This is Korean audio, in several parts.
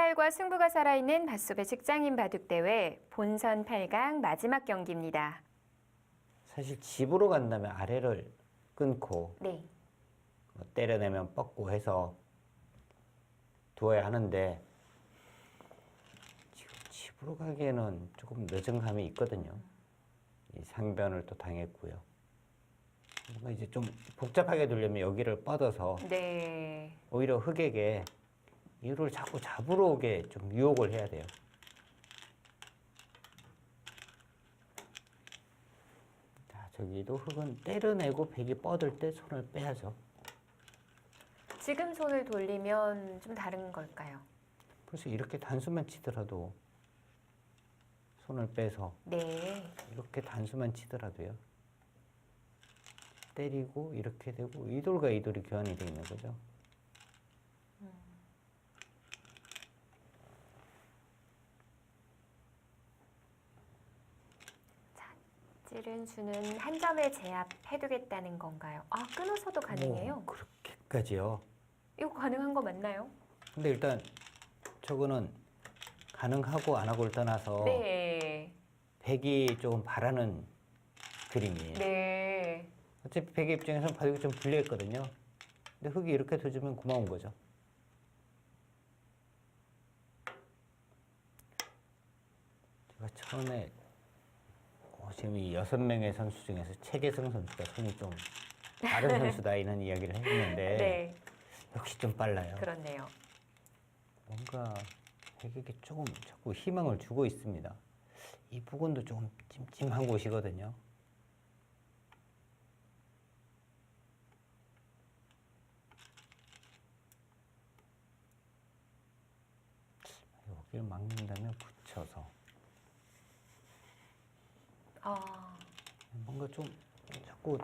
선발과 승부가 살아있는 밭소배 직장인 바둑대회 본선 8강 마지막 경기입니다. 사실 집으로 간다면 아래를 끊고 네. 때려내면 뻗고 해서 두어야 하는데 지금 집으로 가기에는 조금 늦은 감이 있거든요. 이 상변을 또 당했고요. 뭔가 이제 좀 복잡하게 두려면 여기를 뻗어서 네. 오히려 흑에게 이유를 자꾸 잡으러 오게 좀 유혹을 해야 돼요. 자, 저기도 흑은 때려내고 백이 뻗을 때 손을 빼야죠. 지금 손을 돌리면 좀 다른 걸까요? 그래서 이렇게 단수만 치더라도 손을 빼서 네. 이렇게 단수만 치더라도요. 때리고 이렇게 되고 이 돌과 이 돌이 교환이 되어 있는 거죠. 자, 찌른 수는 한 점에 제압해두겠다는 건가요? 아, 끊어서도 가능해요? 그렇게까지요. 이거 가능한 거 맞나요? 근데 일단 저거는 가능하고 안 하고를 떠나서 네. 백이 조금 바라는 그림이에요. 네. 어차피 백의 입장에서는 바둑이 좀 불리했거든요. 근데 흑이 이렇게 둬주면 고마운 거죠. 제가 처음에 지금 이 6명의 선수 중에서 최계성 선수가 손이 좀 다른 선수다 이런 이야기를 했는데 네. 역시 좀 빨라요. 그렇네요. 뭔가 백에게 조금 자꾸 희망을 주고 있습니다. 이 부분도 조금 찜찜한 곳이거든요. 여기를 막는다면 붙여서 뭔가 좀 자꾸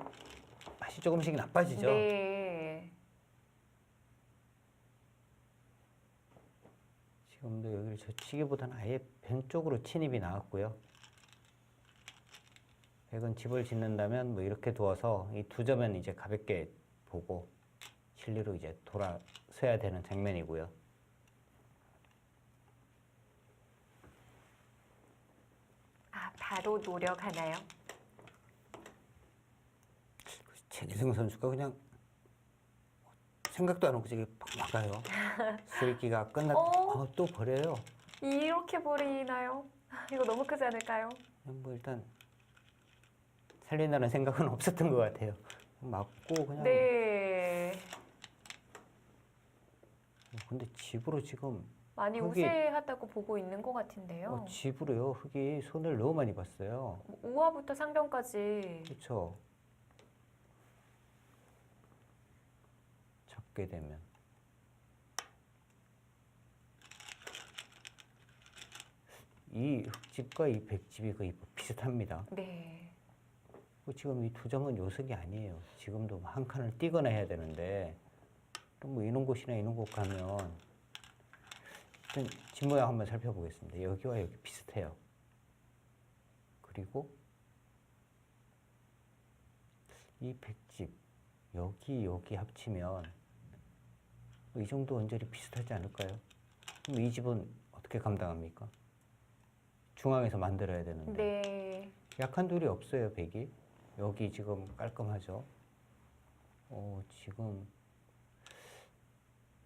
맛이 조금씩 나빠지죠. 네. 지금도 여기를 젖히기보다는 아예 변 쪽으로 침입이 나왔고요. 백은 집을 짓는다면 뭐 이렇게 두어서 이 두 점은 이제 가볍게 보고 실리로 이제 돌아서야 되는 장면이고요. 아, 바로 노력하나요? 최기성 선수가 그냥 생각도 안 하고 저기 팍 막아요. 슬기가 또 버려요. 이렇게 버리나요? 이거 너무 크지 않을까요? 뭐 일단 살린다는 생각은 없었던 것 같아요. 맞고 그냥. 네. 근데 집으로 지금 많이 흑이, 우세하다고 보고 있는 것 같은데요. 집으로요. 흑이 손을 너무 많이 봤어요. 우화부터 상변까지. 그렇죠. 잡게 되면 이 흑집과 이 백집이 거의 비슷합니다. 네. 지금 이 두 점은 요석이 아니에요. 지금도 한 칸을 띄거나 해야 되는데 또 뭐 이런 곳이나 이런 곳 가면 일단 집 모양 한번 살펴보겠습니다. 여기와 여기 비슷해요. 그리고 이 백집 여기 합치면 이 정도 언저리 비슷하지 않을까요? 그럼 이 집은 어떻게 감당합니까? 중앙에서 만들어야 되는데. 네. 약한 돌이 없어요, 백이. 여기 지금 깔끔하죠. 지금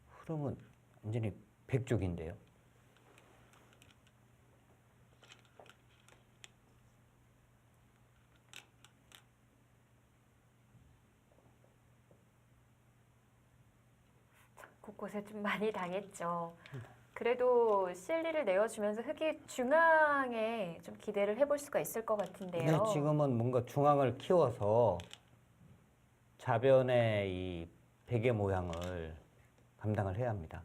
흐름은 완전히 백 쪽인데요. 곳곳에 좀 많이 당했죠. 그래도 실리를 내어주면서 흑이 중앙에 좀 기대를 해볼 수가 있을 것 같은데요. 네, 지금은 뭔가 중앙을 키워서 좌변의 이 백의 모양을 감당을 해야 합니다.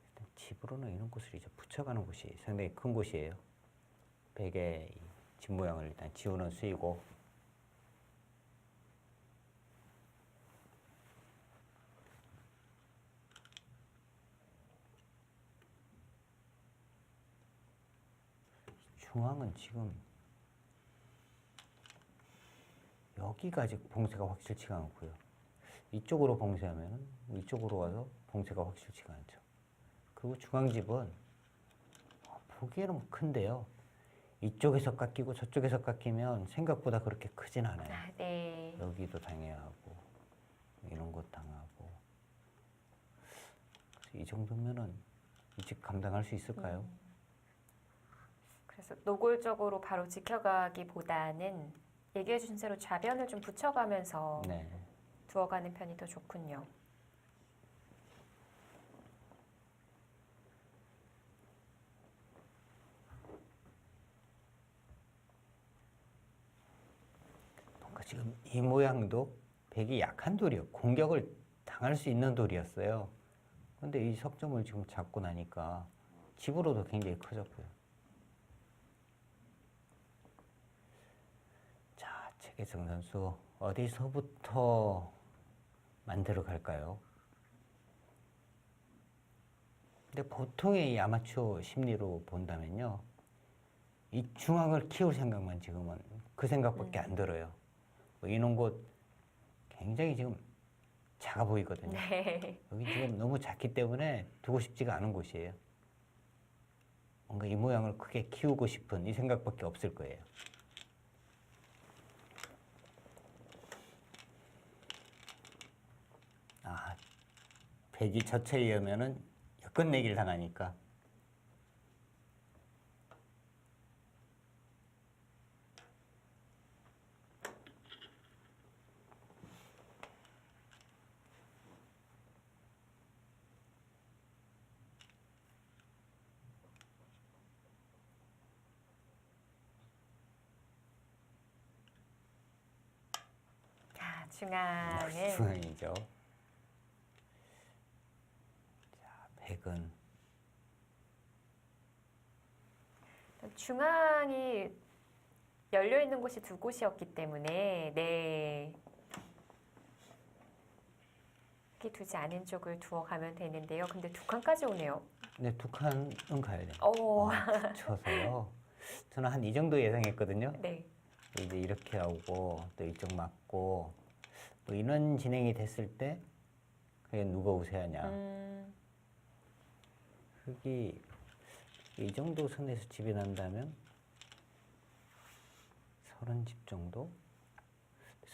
일단 집으로는 이런 곳을 이제 붙여가는 곳이 상당히 큰 곳이에요. 백의 집 모양을 일단 지우는 수이고, 중앙은 지금 여기가 아직 봉쇄가 확실치가 않고요. 이쪽으로 봉쇄하면 이쪽으로 와서 봉쇄가 확실치가 않죠. 그리고 중앙집은 보기에는 큰데요. 이쪽에서 깎이고 저쪽에서 깎이면 생각보다 그렇게 크진 않아요. 아, 네. 여기도 당해야 하고 이런 것 당하고. 그래서 이 정도면은 이 집 감당할 수 있을까요? 그래서 노골적으로 바로 지켜가기보다는 얘기해 주신 대로 좌변을 좀 붙여가면서 네. 두어가는 편이 더 좋군요. 뭔가 지금 이 모양도 백이 약한 돌이요. 공격을 당할 수 있는 돌이었어요. 근데 이 석점을 지금 잡고 나니까 집으로도 굉장히 커졌고요. 자, 최계성 선수 어디서부터 만들어 갈까요? 근데 보통의 이 아마추어 심리로 본다면요. 이 중앙을 키울 생각만 지금은 그 생각밖에 안 들어요. 뭐 이런 곳 굉장히 지금 작아 보이거든요. 네. 여기 지금 너무 작기 때문에 두고 싶지가 않은 곳이에요. 뭔가 이 모양을 크게 키우고 싶은 이 생각밖에 없을 거예요. 아, 백이 젖혀 이으면은 끝내기를 당하니까. 자, 중앙은 중앙이죠. 자, 백은 중앙이 열려 있는 곳이 두 곳이었기 때문에 네. 이렇게 두지 않은 쪽을 두어 가면 되는데요. 근데 두 칸까지 오네요. 네, 두 칸은 가야 돼요. 오. 붙여서요. 저는 한 이 정도 예상했거든요. 네. 이제 이렇게 하고 또 이쪽 맞고 뭐 이런 진행이 됐을 때 그게 누가 우세하냐. 흙이 이 정도 선에서 집이 난다면 30집 정도?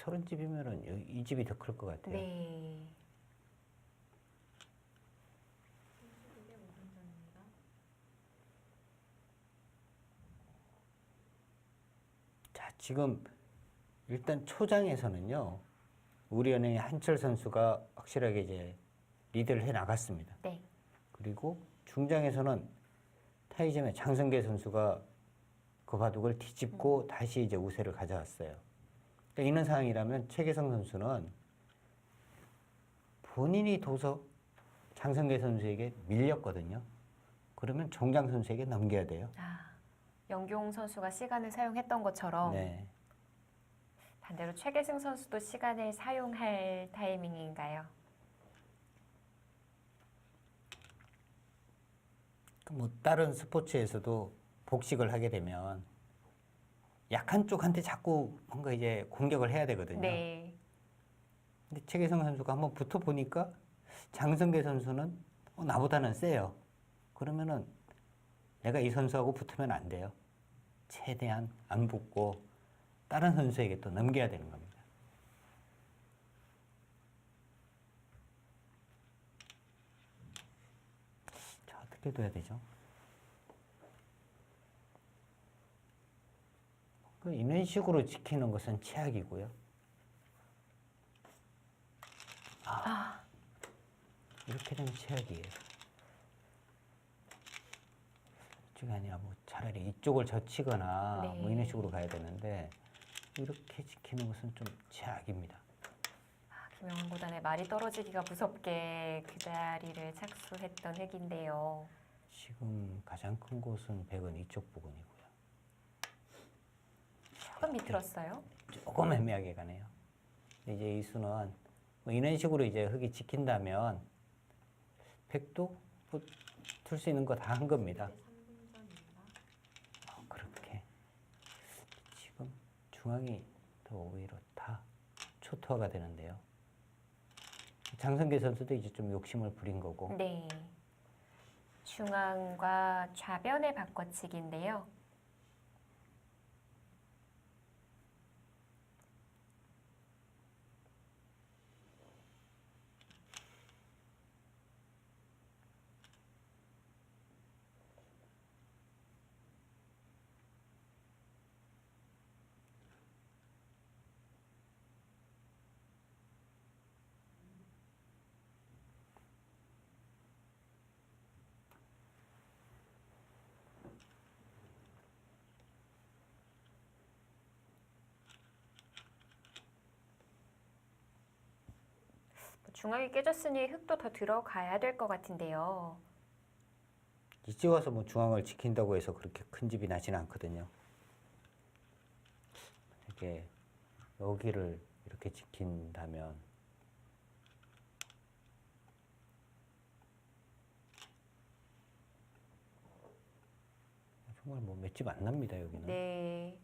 30집이면은 이 집이 더 클 것 같아요. 네. 자, 지금 일단 초장에서는요. 우리은행의 한철 선수가 확실하게 이제 리드를 해 나갔습니다. 네. 그리고 중장에서는 타이점의 장성계 선수가 그 바둑을 뒤집고 다시 이제 우세를 가져왔어요. 그러니까 이런 상황이라면 최계성 선수는 본인이 둬서 장성계 선수에게 밀렸거든요. 그러면 종장 선수에게 넘겨야 돼요. 아, 영경 선수가 시간을 사용했던 것처럼 네. 반대로 최계승 선수도 시간을 사용할 타이밍인가요? 뭐 다른 스포츠에서도 복식을 하게 되면 약한 쪽한테 자꾸 뭔가 이제 공격을 해야 되거든요. 네. 근데 최계성 선수가 한번 붙어 보니까 장성계 선수는 나보다는 세요. 그러면은 내가 이 선수하고 붙으면 안 돼요. 최대한 안 붙고 다른 선수에게 또 넘겨야 되는 겁니다. 자, 어떻게 둬야 되죠? 이런 식으로 지키는 것은 최악이고요. 이렇게 되면 최악이에요. 이쪽이 아니라 뭐 차라리 이쪽을 젖히거나 네. 뭐 이런 식으로 가야 되는데 이렇게 지키는 것은 좀 최악입니다. 김영환 구단의 말이 떨어지기가 무섭게 그 자리를 착수했던 획인데요. 지금 가장 큰 곳은 백은 이쪽 부분이고요. 조금 밑들었어요. 조금 애매하게 가네요. 이제 이 수는 뭐 이런 식으로 이제 흙이 지킨다면 백도 둘 수 있는 거 다 한 겁니다. 그렇게 지금 중앙이 더 오히려 다 초토화가 되는데요. 장성규 선수도 이제 좀 욕심을 부린 거고. 네. 중앙과 좌변의 바꿔치기인데요. 중앙이 깨졌으니 흙도 더 들어가야 될 것 같은데요. 이제 와서 뭐 중앙을 지킨다고 해서 그렇게 큰 집이 나지는 않거든요. 이게 여기를 이렇게 지킨다면 정말 뭐 맷집 안 납니다, 여기는. 네.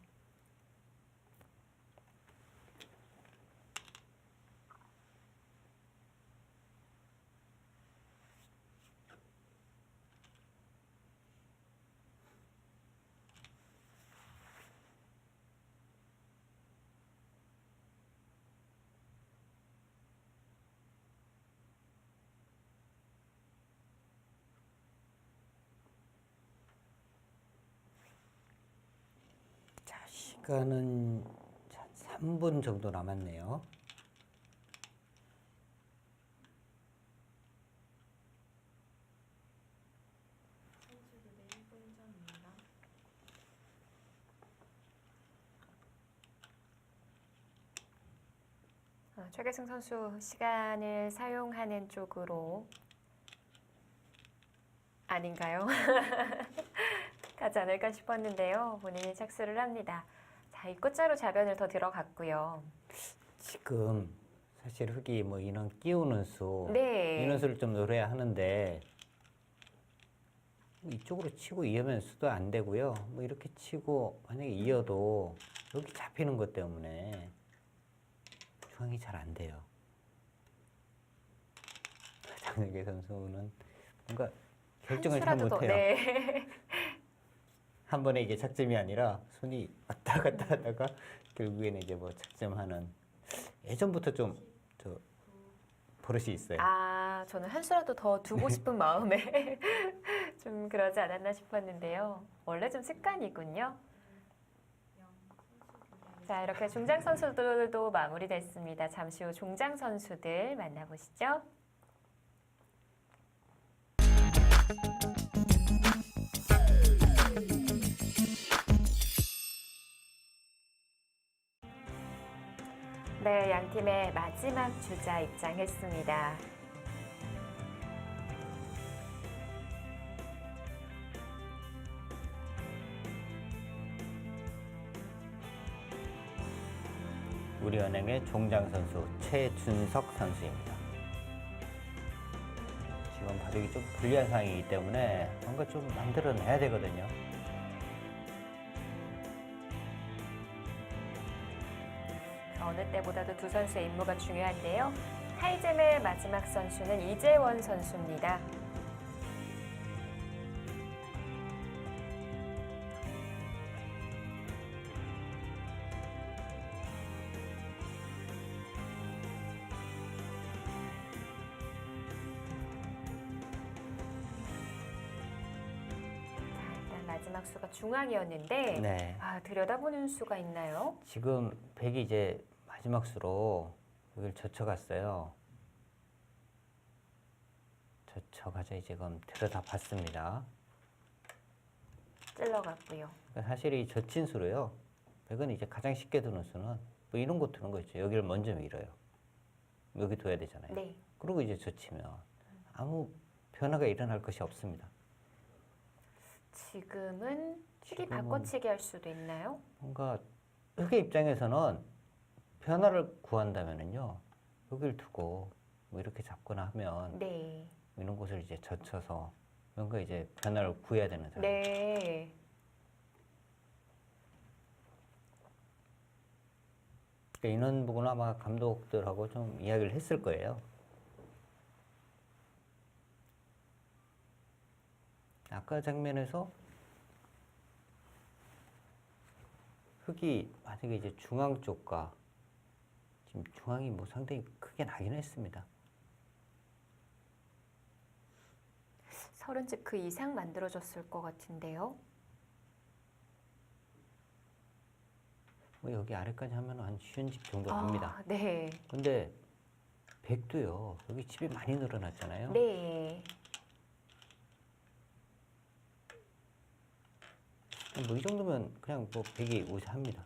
자, 시간은 3분 정도 남았네요. 최계승 선수 시간을 사용하는 쪽으로 아닌가요? 가지 않을까 싶었는데요. 본인이 착수를 합니다. 자, 이 꽃자루 좌변을 더 들어갔고요. 지금 사실 흙이 뭐 인원 끼우는 수, 네. 인원수를 좀 노려야 하는데 이쪽으로 치고 이으면 수도 안 되고요. 뭐 이렇게 치고 만약에 이어도 여기 잡히는 것 때문에 중앙이 잘 안 돼요. 장성규 선수는 뭔가 결정을 잘 수라도 더- 못해요. 네. 한 번에 이게 착점이 아니라 손이 왔다 갔다 하다가 결국에는 이제 뭐 착점하는 예전부터 좀 저 버릇이 있어요. 아, 저는 한 수라도 더 두고 싶은 마음에 좀 그러지 않았나 싶었는데요. 원래 좀 습관이군요. 자, 이렇게 중장 선수들도 마무리됐습니다. 잠시 후 종장 선수들 만나보시죠. 네, 양 팀의 마지막 주자 입장했습니다. 우리은행의 종장 선수 최준석 선수입니다. 지금 바둑이 좀 불리한 상황이기 때문에 뭔가 좀 만들어내야 되거든요. 어느 때보다도 두 선수의 임무가 중요한데요. 타이잼의 마지막 선수는 이재원 선수입니다. 일단 마지막 수가 중앙이었는데 네. 들여다보는 수가 있나요? 지금 백이 이제 마지막 수로 여기를 젖혀갔어요. 젖혀가자 이제 지금 들여다봤습니다. 찔러갔고요. 그러니까 사실 이 젖힌 수로요. 백은 이제 가장 쉽게 두는 수는 뭐 이런 거 두는 거 있죠. 여기를 먼저 밀어요. 여기 둬야 되잖아요. 네. 그리고 이제 젖히면 아무 변화가 일어날 것이 없습니다. 지금은 흙이 지금은- 바꿔치기 할 수도 있나요? 뭔가 흑의 입장에서는 변화를 구한다면은요. 여기를 두고 뭐 이렇게 잡거나 하면 네. 이런 곳을 이제 젖혀서 뭔가 이제 변화를 구해야 되는 상황. 네. 그러니까 이런 부분은 아마 감독들하고 좀 이야기를 했을 거예요. 아까 장면에서 흙이 만약에 이제 중앙 쪽과 지금 중앙이 뭐 상당히 크게 나긴 했습니다. 30집 그 이상 만들어졌을 것 같은데요. 뭐 여기 아래까지 하면 한 50집 정도 갑니다. 네. 근데 100도요. 여기 집이 많이 늘어났잖아요. 네. 뭐 이 정도면 그냥 뭐 100이 우세합니다.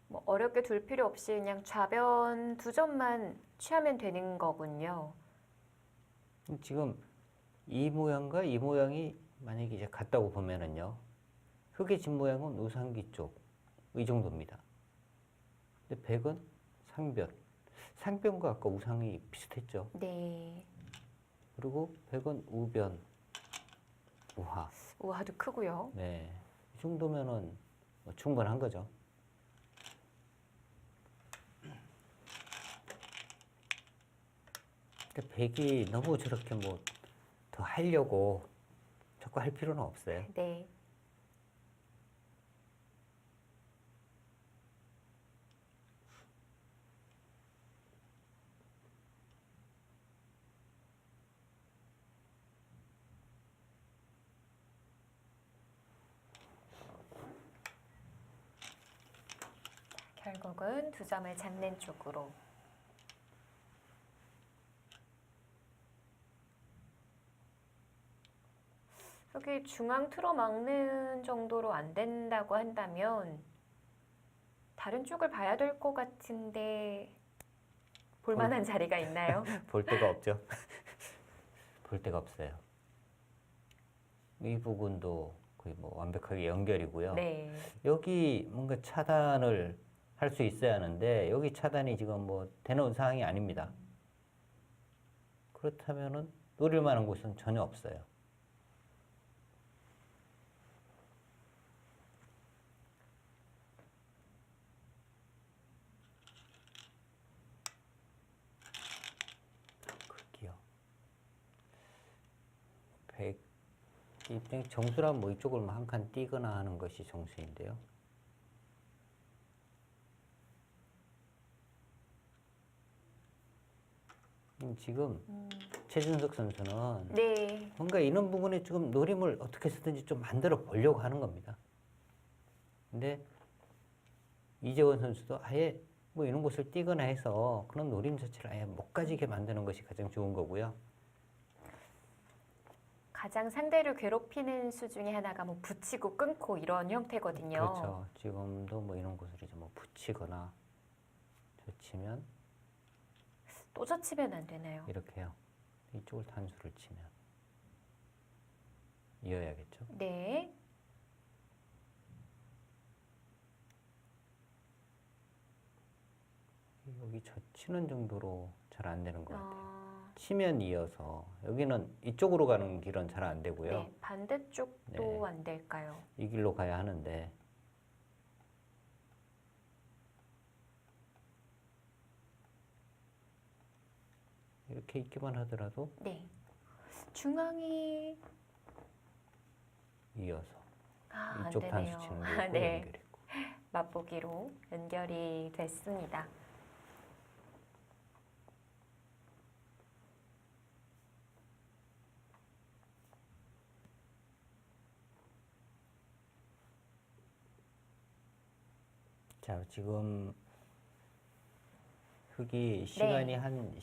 뭐 어렵게 둘 필요 없이 그냥 좌변 2점만 취하면 되는 거군요. 지금 이 모양과 이 모양이 만약에 이제 같다고 보면은요. 흙의 집 모양은 우상기 쪽 이 정도입니다. 근데 100은 상변. 상변과 아까 우상이 비슷했죠. 네. 그리고 100은 우변, 우하. 우하도 크고요. 네. 이 정도면은 뭐 충분한 거죠. 근데 100이 너무 저렇게 뭐 더 하려고 자꾸 할 필요는 없어요. 네. 결국은 2점을 잡는 쪽으로. 여기 중앙 틀어막는 정도로 안 된다고 한다면 다른 쪽을 봐야 될 것 같은데 볼만한 자리가 있나요? 볼 데가 없죠. 볼 데가 없어요. 이 부분도 거의 뭐 완벽하게 연결이고요. 네. 여기 뭔가 차단을 할 수 있어야 하는데 여기 차단이 지금 뭐 되는 상황이 아닙니다. 그렇다면은 노릴 만한 곳은 전혀 없어요. 크기요. 100 입장 정수라면 뭐 이쪽을 한 칸 띄거나 하는 것이 정수인데요. 지금 최준석 선수는 네. 뭔가 이런 부분에 지금 노림을 어떻게 해서든지 좀 만들어 보려고 하는 겁니다. 근데 이재원 선수도 아예 뭐 이런 곳을 띄거나 해서 그런 노림 자체를 아예 못 가지게 만드는 것이 가장 좋은 거고요. 가장 상대를 괴롭히는 수 중에 하나가 뭐 붙이고 끊고 이런 형태거든요. 그렇죠. 지금도 뭐 이런 곳을 이제 뭐 붙이거나 젖히면 또 젖히면 안 되나요? 이렇게요. 이쪽을 단수를 치면 이어야겠죠. 네. 여기 젖히는 정도로 잘 안 되는 것 같아요. 아, 치면 이어서 여기는 이쪽으로 가는 길은 잘 안 되고요. 네. 반대쪽도 네. 안 될까요? 이 길로 가야 하는데 이렇게 있기만 하더라도 네. 중앙이 이어서 안 이쪽 되네요. 단수 치는 게 있고 네. 연결했고 맛보기로 연결이 됐습니다. 자 지금 흙이 시간이 한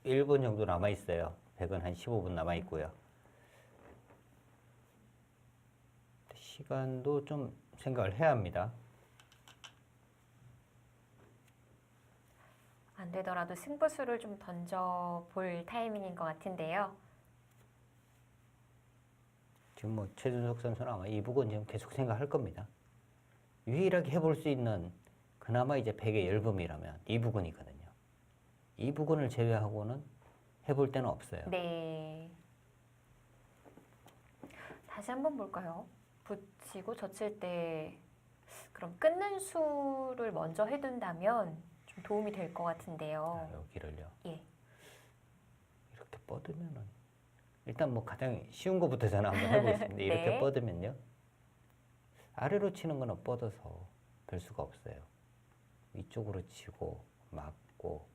11분 정도 남아 있어요. 100은 한 15분 남아 있고요. 시간도 좀 생각을 해야 합니다. 안 되더라도 승부수를 좀 던져볼 타이밍인 것 같은데요. 지금 뭐 최준석 선수는 아마 이 부분 지금 계속 생각할 겁니다. 유일하게 해볼 수 있는 그나마 이제 100의 열범이라면 이 부분이거든요. 이 부분을 제외하고는 해볼 데는 없어요. 네. 다시 한번 볼까요? 붙이고 젖힐 때 그럼 끊는 수를 먼저 해둔다면 좀 도움이 될 것 같은데요. 자, 여기를요. 예. 이렇게 뻗으면은 일단 뭐 가장 쉬운 것부터 저는 한번 해보겠습니다. 이렇게 네. 뻗으면요. 아래로 치는 거는 뻗어서 별 수가 없어요. 위쪽으로 치고 막고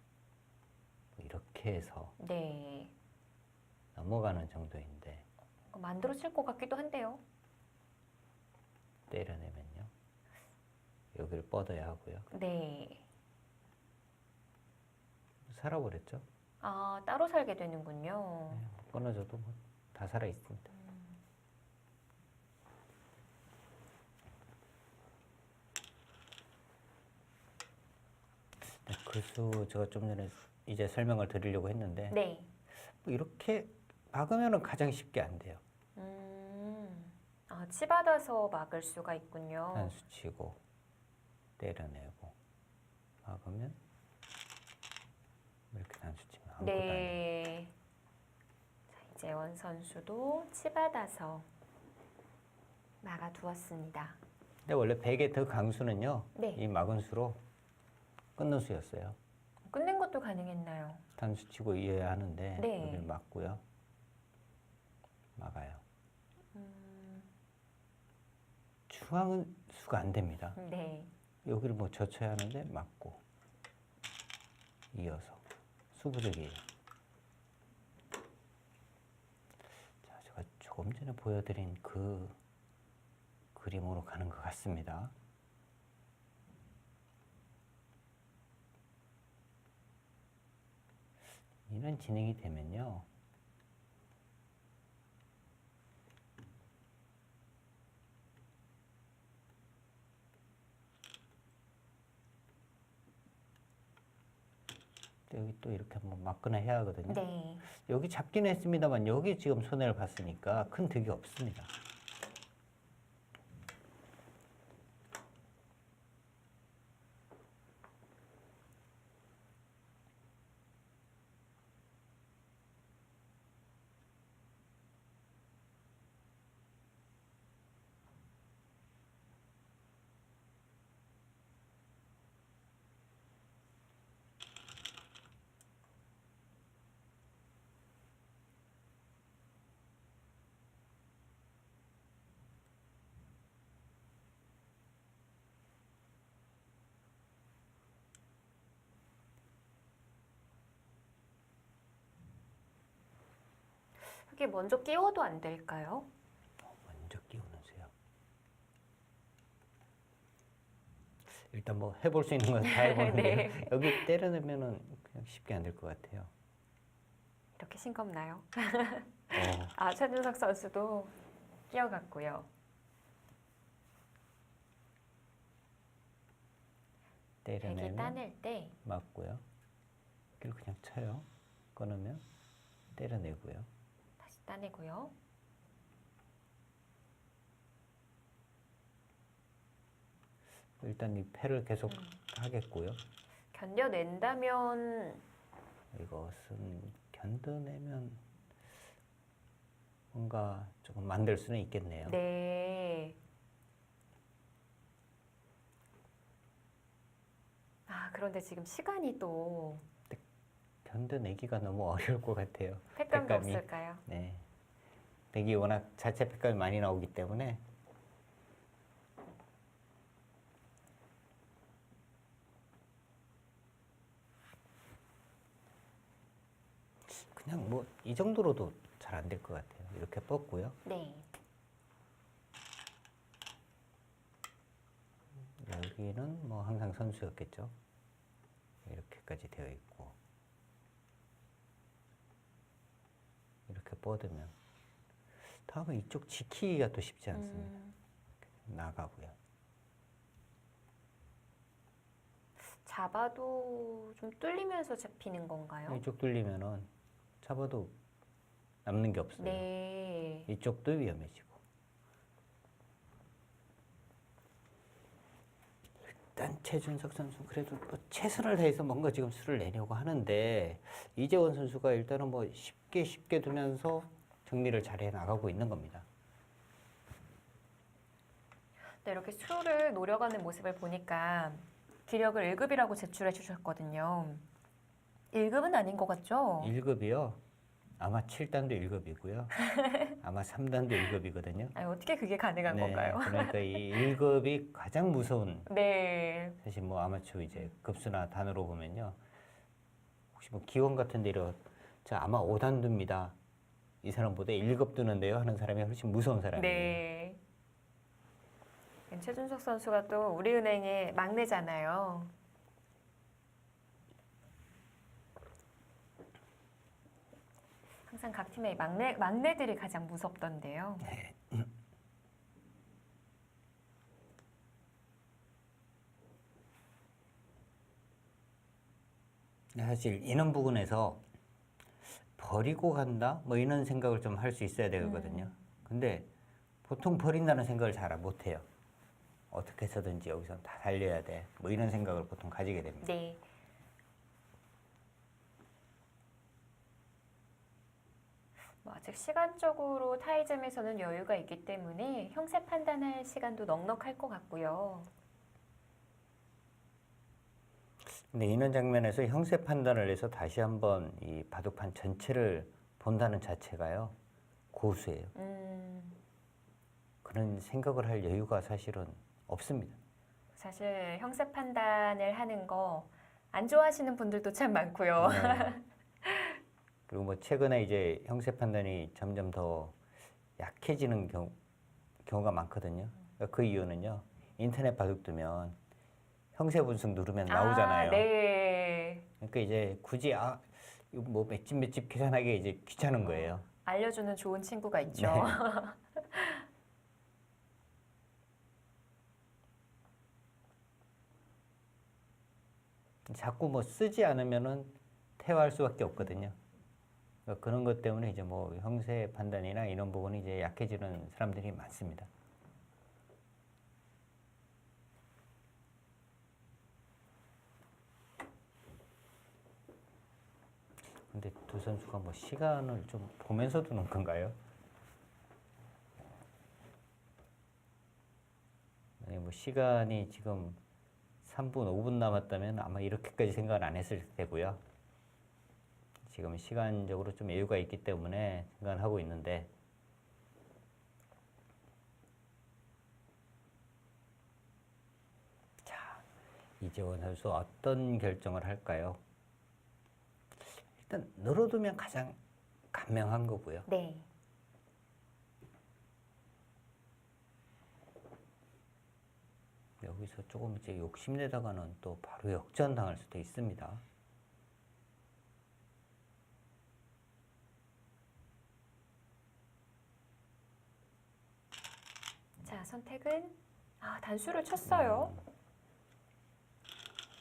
이렇게 해서 네. 넘어가는 정도인데 만들어질 것 같기도 한데요. 때려내면요. 여기를 뻗어야 하고요. 네. 살아버렸죠? 아, 따로 살게 되는군요. 네, 뭐 끊어져도 뭐 다 살아 있습니다. 네, 글수 제가 좀 전에 이제 설명을 드리려고 했는데 네. 뭐 이렇게 막으면은 가장 쉽게 안 돼요. 아, 치받아서 막을 수가 있군요. 단수 치고 때려내고 막으면 이렇게 단수 치면 아무것도 안 돼요. 네. 자, 이재원 선수도 치받아서 막아두었습니다. 근데 원래 100의 더 강수는요. 네. 이 막은 수로 끊는 수였어요. 끝낸 것도 가능했나요? 단수 치고 이어야 하는데 네. 여기를 막고요. 막아요. 중앙은 수가 안 됩니다. 네. 여기를 뭐 젖혀야 하는데 막고 이어서 수부족이에요. 자, 제가 조금 전에 보여드린 그 그림으로 가는 것 같습니다. 이런 진행이 되면요. 여기 또 이렇게 한번 막거나 해야 하거든요. 네. 여기 잡기는 했습니다만 여기 지금 손해를 봤으니까 큰 득이 없습니다. 그게 먼저 끼워도 안 될까요? 먼저 끼우는 수요. 일단 뭐 해볼 수 있는 건 다 해보는데 네. 여기 때려내면은 그냥 쉽게 안 될 것 같아요. 이렇게 싱겁나요? 어, 아, 최준석 선수도 끼어갔고요. 백이 때려내면 따낼 때 맞고요. 이걸 그냥 쳐요. 끊으면 때려내고요. 다시 따내고요. 일단 이 패를 계속 하겠고요. 견뎌낸다면 이것은 견뎌내면 뭔가 조금 만들 수는 있겠네요. 네. 아, 그런데 지금 시간이 또 견뎌내기가 너무 어려울 것 같아요. 팩감도 팩감이. 없을까요? 네. 백이 워낙 자체 팩감이 많이 나오기 때문에 그냥 뭐 이 정도로도 잘 안 될 것 같아요. 이렇게 뻗고요. 네. 여기는 뭐 항상 선수였겠죠. 이렇게까지 되어 있고 이렇게 뻗으면 다음에 이쪽 지키기가 또 쉽지 않습니다. 나가고요. 잡아도 좀 뚫리면서 잡히는 건가요? 이쪽 뚫리면은 잡아도 남는 게 없어요. 네. 이쪽도 위험해지고. 일단 최준석 선수 그래도 뭐 최선을 다해서 뭔가 지금 수를 내려고 하는데 이재원 선수가 일단은 뭐 쉽게 두면서 정리를 잘해 나가고 있는 겁니다. 네, 이렇게 수를 노려가는 모습을 보니까 기력을 1급이라고 제출해 주셨거든요. 1급은 아닌 것 같죠? 1급이요. 아마 7단도 1급이고요. 아마 3단도 1급이거든요. 아니, 어떻게 그게 가능한 건가요? 그러니까 이 1급이 가장 무서운 네. 사실 뭐 아마추어 이제 급수나 단으로 보면요. 혹시 뭐 기원 같은 데로 자 아마 5단두입니다. 이 사람보다 1급 두는데요 하는 사람이 훨씬 무서운 사람이에요. 네. 최준석 선수가 또 우리은행의 막내잖아요. 항상 각 팀의 막내들이 가장 무섭던데요. 사실 이런 부분에서 버리고 간다 뭐 이런 생각을 좀 할 수 있어야 되거든요. 근데 보통 버린다는 생각을 잘 못해요. 어떻게 해서든지 여기서 다 달려야 돼. 뭐 이런 생각을 보통 가지게 됩니다. 네. 뭐 아직 시간적으로 타이점에서는 여유가 있기 때문에 형세 판단할 시간도 넉넉할 것 같고요. 근데 이런 장면에서 형세 판단을 해서 다시 한번 이 바둑판 전체를 본다는 자체가요 고수예요. 그런 생각을 할 여유가 사실은 없습니다. 사실 형세 판단을 하는 거 안 좋아하시는 분들도 참 많고요. 네. 그리고 뭐 최근에 이제 형세 판단이 점점 더 약해지는 경우가 많거든요. 그러니까 그 이유는요 인터넷 바둑 두면 형세 분석 누르면 나오잖아요. 네. 그러니까 이제 굳이 이거 뭐 맷집 계산하기 이제 귀찮은 거예요. 알려주는 좋은 친구가 있죠. 네. 자꾸 뭐 쓰지 않으면은 퇴화할 수밖에 없거든요. 그러니까 그런 것 때문에 이제 뭐 형세 판단이나 이런 부분이 이제 약해지는 사람들이 많습니다. 근데 두 선수가 뭐 시간을 좀 보면서 두는 건가요? 만약에 뭐 시간이 지금 3분, 5분 남았다면 아마 이렇게까지 생각을 안 했을 테고요. 지금 시간적으로 좀 여유가 있기 때문에 생각을 하고 있는데 자, 이재원 선수 어떤 결정을 할까요? 일단 늘어두면 가장 간명한 거고요. 네. 여기서 조금 이제 욕심내다가는 또 바로 역전당할 수도 있습니다. 자, 선택은 단수를 쳤어요.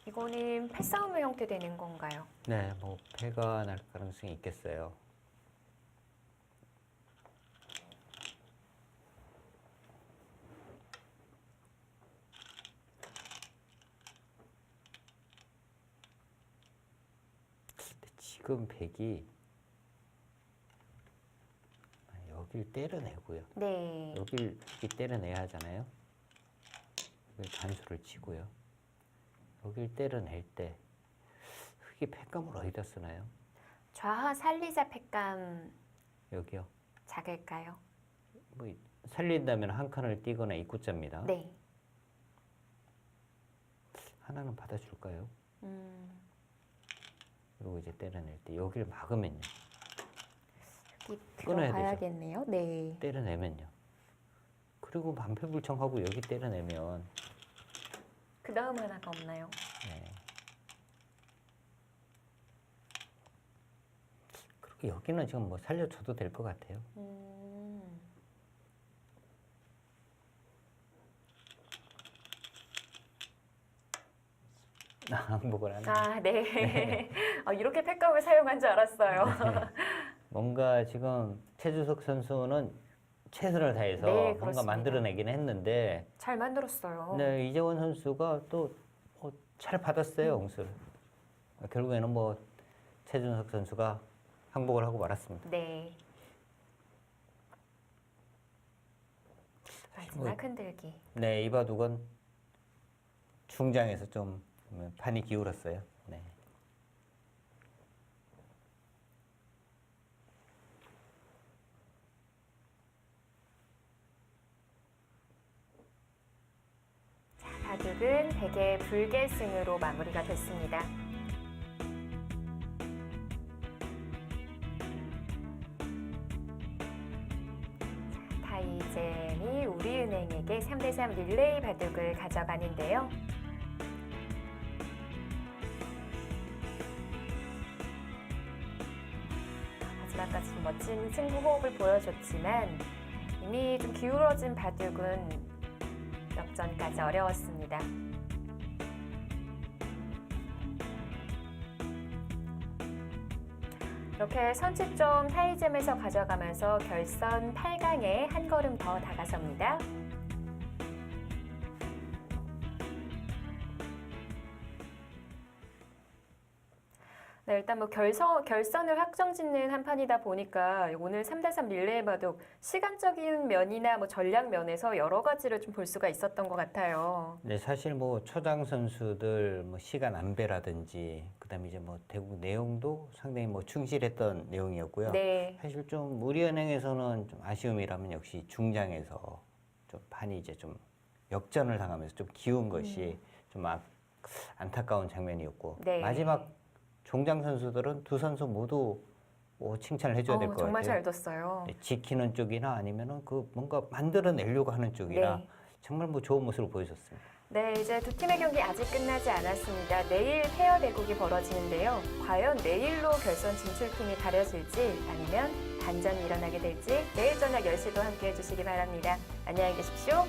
이거는 패싸움의 형태 되는 건가요? 네, 뭐 패가 날 가능성이 있겠어요. 지금 백이 여길 때려내고요. 네. 여길 때려내야 하잖아요. 여기 단수를 치고요. 여길 때려낼 때 흑이 팩감을 어디다 쓰나요? 좌하 살리자 팩감 여기요. 작을까요? 뭐 살린다면 한 칸을 띄거나 입구자입니다. 네. 하나는 받아줄까요? 음, 그리고 이제 때려낼 때 여기를 막으면요. 여기 끊어야 들어가야겠네요. 네. 때려내면요. 그리고 반패불청하고 여기 때려내면 그 다음 하나가 없나요? 네. 그리고 여기는 지금 뭐 살려줘도 될 것 같아요. 항복을 하네. 네. 이렇게 팩감을 사용한 줄 알았어요. 뭔가 지금 최주석 선수는 최선을 다해서 네, 뭔가 그렇습니다. 만들어내긴 했는데 잘 만들었어요. 네, 이재원 선수가 또 잘 받았어요, 공수를. 결국에는 뭐 최준석 선수가 항복을 하고 말았습니다. 네. 마지막 흔들기. 네, 이 바둑은 중장에서 좀 판이 기울었어요. 네. 바둑은 대개 불계승으로 마무리가 됐습니다. 타이젠이 우리은행에게 3대3 릴레이 바둑을 가져가는데요. 마지막까지 좀 멋진 승부 호흡을 보여줬지만 이미 좀 기울어진 바둑은 역전까지 어려웠습니다. 이렇게 선취점 타이점에서 가져가면서 결선 8강에 한 걸음 더 다가섭니다. 네, 일단 뭐 결선을 확정짓는 한 판이다 보니까 오늘 3대3 릴레이 바둑 시간적인 면이나 뭐 전략 면에서 여러 가지를 좀 볼 수가 있었던 것 같아요. 네, 사실 뭐 초장 선수들 뭐 시간 안배라든지 그다음에 이제 뭐 대국 내용도 상당히 뭐 충실했던 내용이었고요. 네. 사실 좀 우리은행에서는 좀 아쉬움이라면 역시 중장에서 좀 판이 이제 좀 역전을 당하면서 좀 기운 것이 좀 안타까운 장면이었고 네. 마지막 종장 선수들은 두 선수 모두 뭐 칭찬을 해줘야 될 것 정말 같아요. 잘 뒀어요. 네, 지키는 쪽이나 아니면은 그 뭔가 만들어내려고 하는 쪽이라 네. 정말 뭐 좋은 모습을 보여줬습니다. 네, 이제 두 팀의 경기 아직 끝나지 않았습니다. 내일 페어 대국이 벌어지는데요. 과연 내일로 결선 진출팀이 가려질지 아니면 반전이 일어나게 될지 내일 저녁 10시도 함께 해주시기 바랍니다. 안녕히 계십시오.